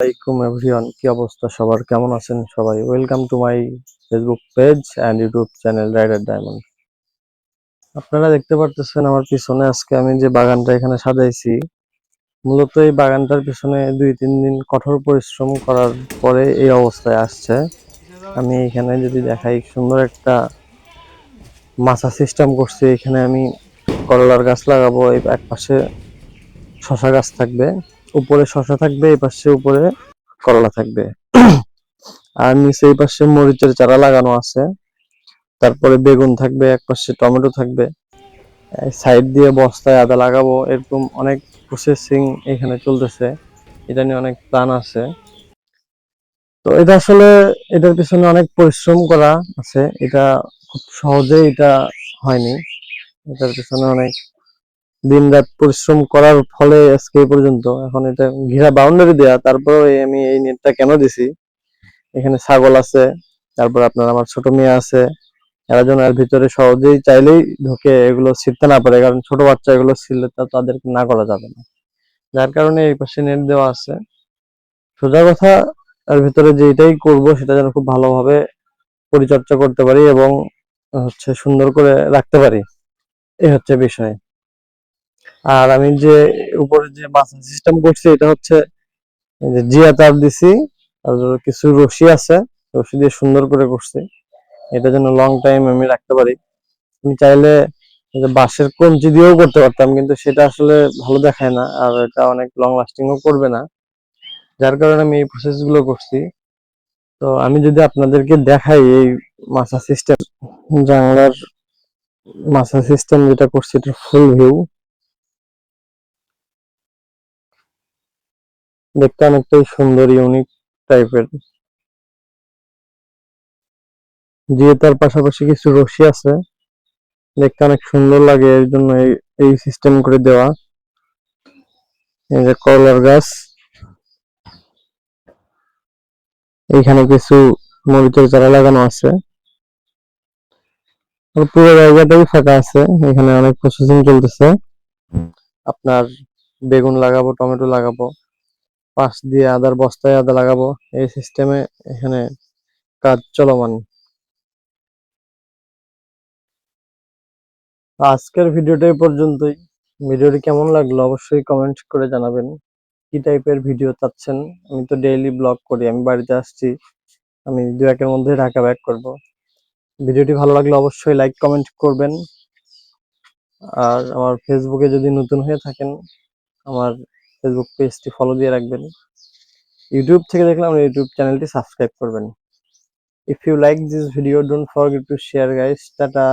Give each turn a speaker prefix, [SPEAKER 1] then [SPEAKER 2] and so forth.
[SPEAKER 1] আসসালামাইকুম এভরিওয়ান, কি অবস্থা সবার? কেমন আছেন সবাই? Welcome to my Facebook page and YouTube channel rider diamond. আপনারা দেখতে পারতেছেন আমার পিছনে আজকে আমি যে বাগানটা এখানে সাজাইছি, মূলত এই বাগানটার পিছনে 2-3 দিন কঠোর পরিশ্রম করার পরে এই অবস্থায় আসছে। আমি এখানে যদি দেখাই, সুন্দর একটা মাচা সিস্টেম করছি। এখানে আমি করলার গাছ লাগাবো, এই এক পাশে শশা গাছ থাকবে, উপরে শশা থাকবে, এই পাশে উপরে করলা থাকবে। আর নিচে এই পাশে মরিচের চারা লাগানো আছে, তারপরে বেগুন থাকবে, এক পাশে টমেটো থাকবে, সাইড দিয়ে বস্তায় আদা লাগাবো। এরকম অনেক প্রসেসিং এখানে চলতেছে, এটা নিয়ে অনেক প্ল্যান আছে। তো এটা আসলে এটার পিছনে অনেক পরিশ্রম করা আছে, এটা খুব সহজে এটা হয়নি। এটার পিছনে অনেক দিন রাত পরিশ্রম করার ফলে আজকে এই পর্যন্ত। এখন এটা ঘেরা বাউন্ডারি দেয়া, তারপরেও আমি এই নেটটা কেন দিছি, এখানে ছাগল আছে, তারপর আপনার আমার ছোট মেয়ে আছে, এরা যেন এর ভিতরে সহজেই চাইলেই ঢুকে এগুলো ছিঁড়তে না পারে, কারণ ছোট বাচ্চা এগুলো ছিঁড়লে তো তাদেরকে না করা যাবে না। যার কারণে এই পাশে নেট দেওয়া আছে। সোজা কথা, এর ভিতরে যেটাই করব সেটা যেন খুব ভালোভাবে পরিচর্যা করতে পারি এবং সুন্দর করে রাখতে পারি, এই হচ্ছে বিষয়। আর আমি যে উপরে যে বাসা সিস্টেম করছি, এটা হচ্ছে এই যে জিয়া তার দিছি, আর কিছু রশি আছে, রশি দিয়ে সুন্দর করে করছি। এটা যেন লং টাইম আমি রাখতে পারি। আমি চাইলে বাঁশের কঞ্চি দিয়েও করতে পারতাম, কিন্তু সেটা আসলে ভালো দেখায় না, আর এটা অনেক লং লাস্টিংও করবে না। যার কারণে আমি এই প্রসেস গুলো করছি। তো আমি যদি আপনাদেরকে দেখাই এই মাছা সিস্টেম, জানলার মাছা সিস্টেম যেটা করছি, এটা ফুল ভিউ দেখতে অনেকটাই সুন্দর, ইউনিক টাইপের। দিয়ে তার পাশাপাশি কিছু রশি আছে, দেখতে অনেক সুন্দর লাগে, এর জন্য এই সিস্টেম করে দেওয়া। এই যে করলার গাছ, এইখানে কিছু মরিচের চারা লাগানো আছে, পুরো জায়গাটাই ফাঁকা আছে। এখানে অনেক প্রসেসিং চলতেছে। আপনার বেগুন লাগাবো, টমেটো লাগাবো, পাশ দিয়ে আদার বস্তায় আদা লাগাবো, এই সিস্টেমে এখানে কাজ চলমান। আজকের ভিডিওটা এই পর্যন্তই। ভিডিওটি কেমন লাগলো অবশ্যই কমেন্ট করে জানাবেন। কি টাইপের ভিডিও চাচ্ছেন? আমি তো ডেইলি ব্লগ করি, আমি বাড়িতে আসছি, আমি 2-1 মধ্যে ঢাকা ব্যাক করব। ভিডিওটি ভালো লাগলে অবশ্যই লাইক কমেন্ট করবেন। আর আমার ফেসবুকে যদি নতুন হয়ে থাকেন, আমার ফেসবুক পেজটি ফলো দিয়ে রাখবেন। ইউটিউব থেকে দেখলে আমার ইউটিউব চ্যানেলটি সাবস্ক্রাইব করবেন। If you like this video, don't forget to share guys. Tata.